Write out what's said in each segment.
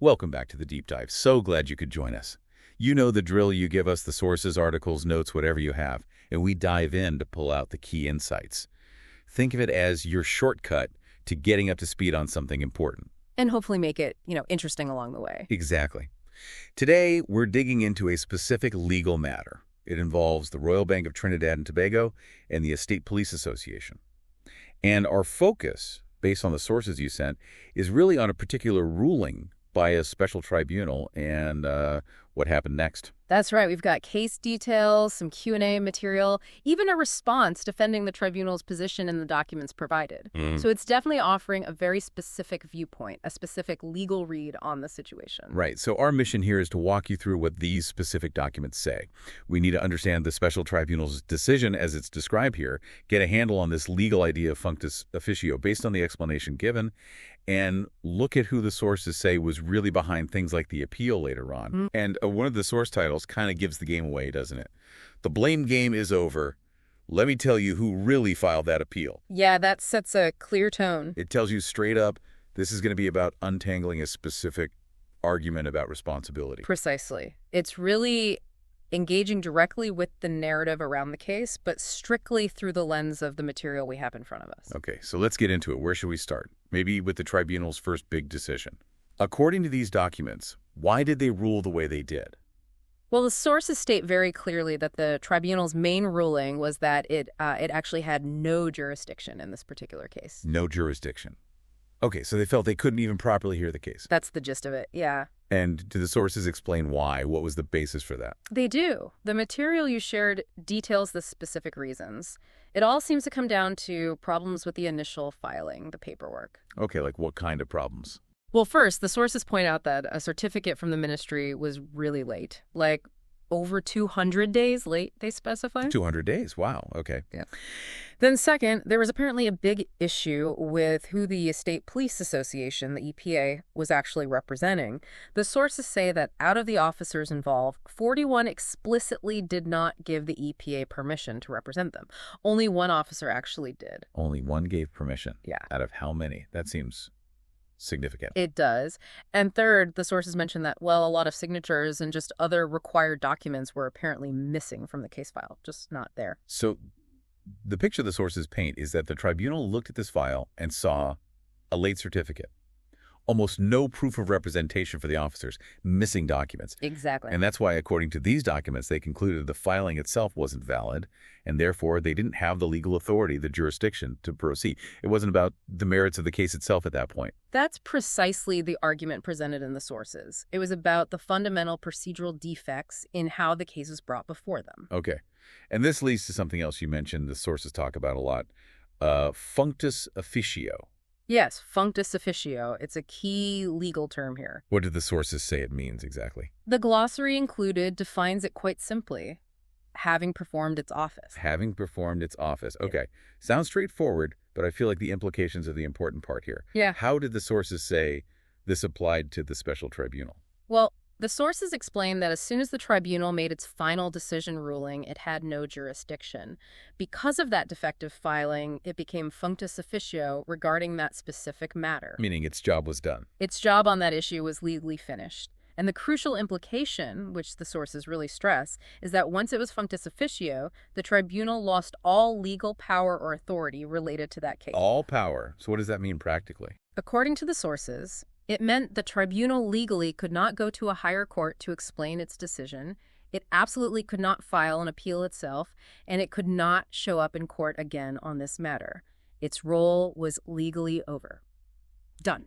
Welcome back to the Deep Dive. So glad you could join us. You know the drill. You give us the sources, articles, notes, whatever you have, and we dive in to pull out the key insights. Think of it as your shortcut to getting up to speed on something important. And hopefully make it, interesting along the way. Exactly. Today, we're digging into a specific legal matter. It involves the Royal Bank of Trinidad and Tobago and the Estate Police Association. And our focus, based on the sources you sent, is really on a particular ruling by a special tribunal and what happened next. That's right. We've got case details, some Q&A material, even a response defending the tribunal's position in the documents provided. So it's definitely offering a very specific viewpoint, a specific legal read on the situation. Right. So our mission here is to walk you through what these specific documents say. We need to understand the special tribunal's decision as it's described here, get a handle on this legal idea of functus officio based on the explanation given, and look at who the sources say was really behind things like the appeal later on. And one of the source titles kind of gives the game away, doesn't it? The blame game is over. Let me tell you who really filed that appeal. Yeah, that sets a clear tone. It tells you straight up, this is going to be about untangling a specific argument about responsibility. Precisely. It's really engaging directly with the narrative around the case, but strictly through the lens of the material we have in front of us. Okay, so let's get into it. Where should we start? Maybe with the tribunal's first big decision. According to these documents, why did they rule the way they did? Well, the sources state very clearly that the tribunal's main ruling was that it actually had no jurisdiction in this particular case. No jurisdiction. Okay, so they felt they couldn't even properly hear the case. That's the gist of it, yeah. And do the sources explain why? What was the basis for that? They do. The material you shared details the specific reasons. It all seems to come down to problems with the initial filing, the paperwork. Okay, like what kind of problems? Well, first, the sources point out that a certificate from the ministry was really late, like over 200 days late, they specify. 200 days, wow, okay. Yeah. Then second, there was apparently a big issue with who the Estate Police Association, the EPA, was actually representing. The sources say that out of the officers involved, 41 explicitly did not give the EPA permission to represent them. Only one officer actually did. Only one gave permission? Yeah. Out of how many? That seems significant. It does. And third, the sources mentioned that, well, a lot of signatures and just other required documents were apparently missing from the case file, just not there. So the picture the sources paint is that the tribunal looked at this file and saw a late certificate, almost no proof of representation for the officers, missing documents. Exactly. And that's why, according to these documents, they concluded the filing itself wasn't valid, and therefore they didn't have the legal authority, the jurisdiction, to proceed. It wasn't about the merits of the case itself at that point. That's precisely the argument presented in the sources. It was about the fundamental procedural defects in how the case was brought before them. Okay. And this leads to something else you mentioned the sources talk about a lot, functus officio. Yes, functus officio. It's a key legal term here. What did the sources say it means exactly? The glossary included defines it quite simply: having performed its office. Having performed its office. Okay. Sounds straightforward, but I feel like the implications are the important part here. Yeah. How did the sources say this applied to the special tribunal? Well, the sources explain that as soon as the tribunal made its final decision ruling, it had no jurisdiction. Because of that defective filing, it became functus officio regarding that specific matter. Meaning its job was done. Its job on that issue was legally finished. And the crucial implication, which the sources really stress, is that once it was functus officio, the tribunal lost all legal power or authority related to that case. All power. So what does that mean practically? According to the sources, it meant the tribunal legally could not go to a higher court to explain its decision. It absolutely could not file an appeal itself, and it could not show up in court again on this matter. Its role was legally over. Done.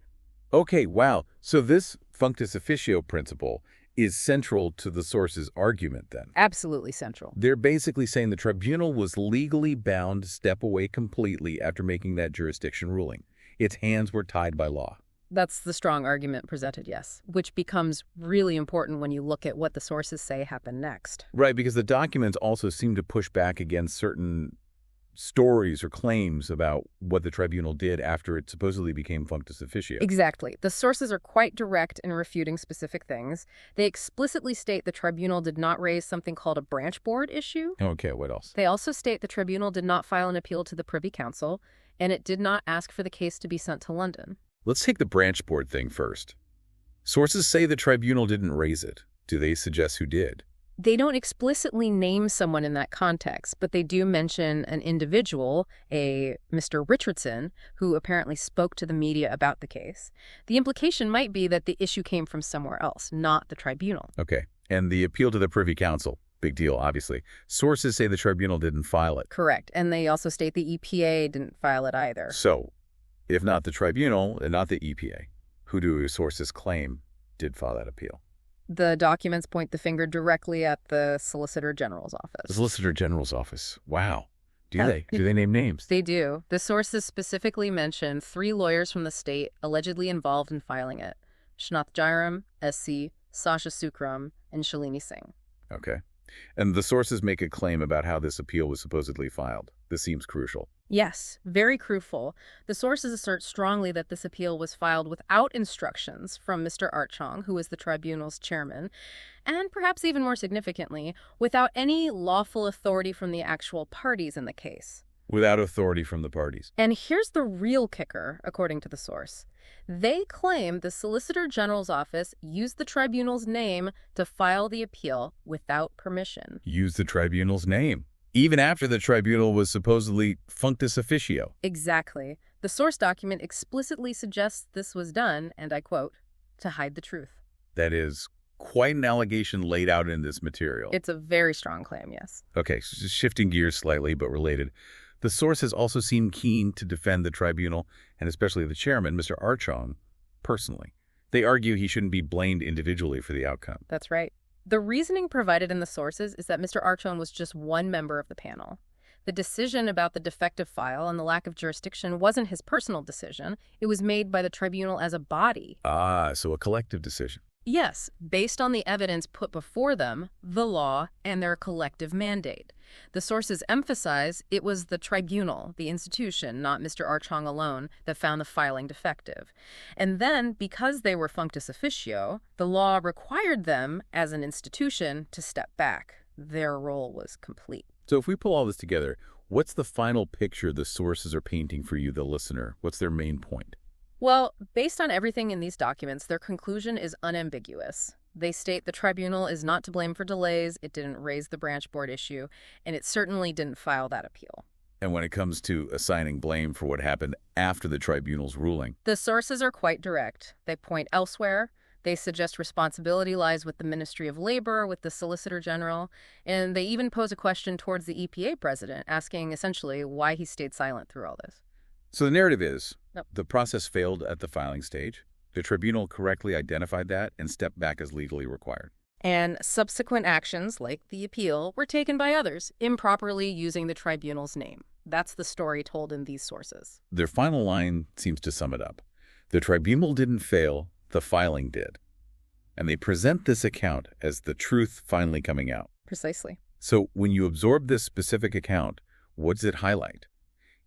Okay, wow. So this functus officio principle is central to the source's argument then. Absolutely central. They're basically saying the tribunal was legally bound to step away completely after making that jurisdiction ruling. Its hands were tied by law. That's the strong argument presented, yes, which becomes really important when you look at what the sources say happened next. Right, because the documents also seem to push back against certain stories or claims about what the tribunal did after it supposedly became functus officio. Exactly. The sources are quite direct in refuting specific things. They explicitly state the tribunal did not raise something called a branch board issue. Okay, what else? They also state the tribunal did not file an appeal to the Privy Council, and it did not ask for the case to be sent to London. Let's take the branch board thing first. Sources say the tribunal didn't raise it. Do they suggest who did? They don't explicitly name someone in that context, but they do mention an individual, a Mr. Richardson, who apparently spoke to the media about the case. The implication might be that the issue came from somewhere else, not the tribunal. Okay. And the appeal to the Privy Council. Big deal, obviously. Sources say the tribunal didn't file it. Correct. And they also state the EPA didn't file it either. So, if not the tribunal and not the EPA, who do sources claim did file that appeal? The documents point the finger directly at the Solicitor General's office. The Solicitor General's office. Wow. Do they? Do they name names? They do. The sources specifically mention 3 lawyers from the state allegedly involved in filing it. Shnath Jairam, SC, Sasha Sukram, and Shalini Singh. Okay. And the sources make a claim about how this appeal was supposedly filed. This seems crucial. Yes, very crucial. The sources assert strongly that this appeal was filed without instructions from Mr. CHONG, who is the tribunal's chairman, and perhaps even more significantly, without any lawful authority from the actual parties in the case. Without authority from the parties. And here's the real kicker, according to the source. They claim the Solicitor General's office used the tribunal's name to file the appeal without permission. Used the tribunal's name, even after the tribunal was supposedly functus officio. Exactly. The source document explicitly suggests this was done, and I quote, to hide the truth. That is quite an allegation laid out in this material. It's a very strong claim, yes. Okay, so just shifting gears slightly, but related. The source has also seemed keen to defend the tribunal, and especially the chairman, Mr. CHONG, personally. They argue he shouldn't be blamed individually for the outcome. That's right. The reasoning provided in the sources is that Mr. CHONG was just one member of the panel. The decision about the defective file and the lack of jurisdiction wasn't his personal decision. It was made by the tribunal as a body. Ah, so a collective decision. Yes, based on the evidence put before them, the law, and their collective mandate. The sources emphasize it was the tribunal, the institution, not Mr. CHONG alone, that found the filing defective. And then, because they were functus officio, the law required them, as an institution, to step back. Their role was complete. So if we pull all this together, what's the final picture the sources are painting for you, the listener? What's their main point? Well, based on everything in these documents, their conclusion is unambiguous. They state the tribunal is not to blame for delays, it didn't raise the branch board issue, and it certainly didn't file that appeal. And when it comes to assigning blame for what happened after the tribunal's ruling? The sources are quite direct. They point elsewhere. They suggest responsibility lies with the Ministry of Labor, with the Solicitor General, and they even pose a question towards the EPA president, asking essentially why he stayed silent through all this. So the narrative is, the process failed at the filing stage. The tribunal correctly identified that and stepped back as legally required. And subsequent actions, like the appeal, were taken by others, improperly using the tribunal's name. That's the story told in these sources. Their final line seems to sum it up. The tribunal didn't fail, the filing did. And they present this account as the truth finally coming out. Precisely. So when you absorb this specific account, what does it highlight?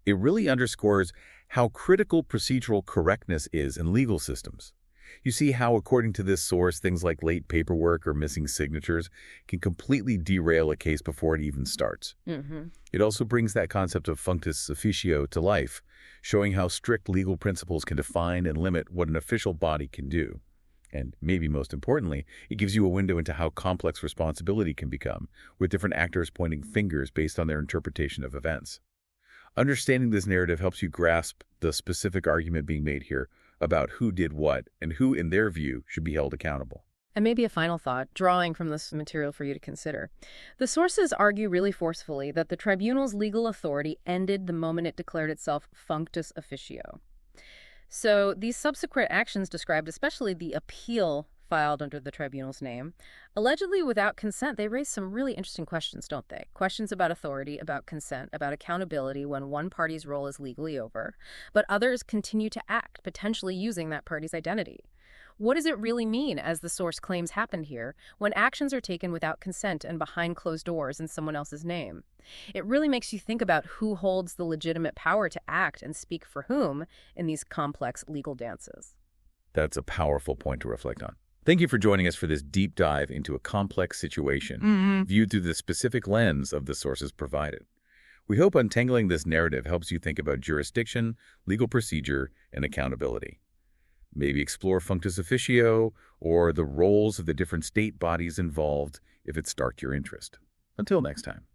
It really underscores how critical procedural correctness is in legal systems. You see how, according to this source, things like late paperwork or missing signatures can completely derail a case before it even starts. It also brings that concept of functus officio to life, showing how strict legal principles can define and limit what an official body can do. And maybe most importantly, it gives you a window into how complex responsibility can become, with different actors pointing fingers based on their interpretation of events. Understanding this narrative helps you grasp the specific argument being made here about who did what and who, in their view, should be held accountable. And maybe a final thought, drawing from this material for you to consider. The sources argue really forcefully that the tribunal's legal authority ended the moment it declared itself functus officio. So these subsequent actions described, especially the appeal filed under the tribunal's name, allegedly without consent, they raise some really interesting questions, don't they? Questions about authority, about consent, about accountability when one party's role is legally over, but others continue to act, potentially using that party's identity. What does it really mean, as the source claims happened here, when actions are taken without consent and behind closed doors in someone else's name? It really makes you think about who holds the legitimate power to act and speak for whom in these complex legal dances. That's a powerful point to reflect on. Thank you for joining us for this deep dive into a complex situation, viewed through the specific lens of the sources provided. We hope untangling this narrative helps you think about jurisdiction, legal procedure, and accountability. Maybe explore functus officio or the roles of the different state bodies involved if it sparked your interest. Until next time.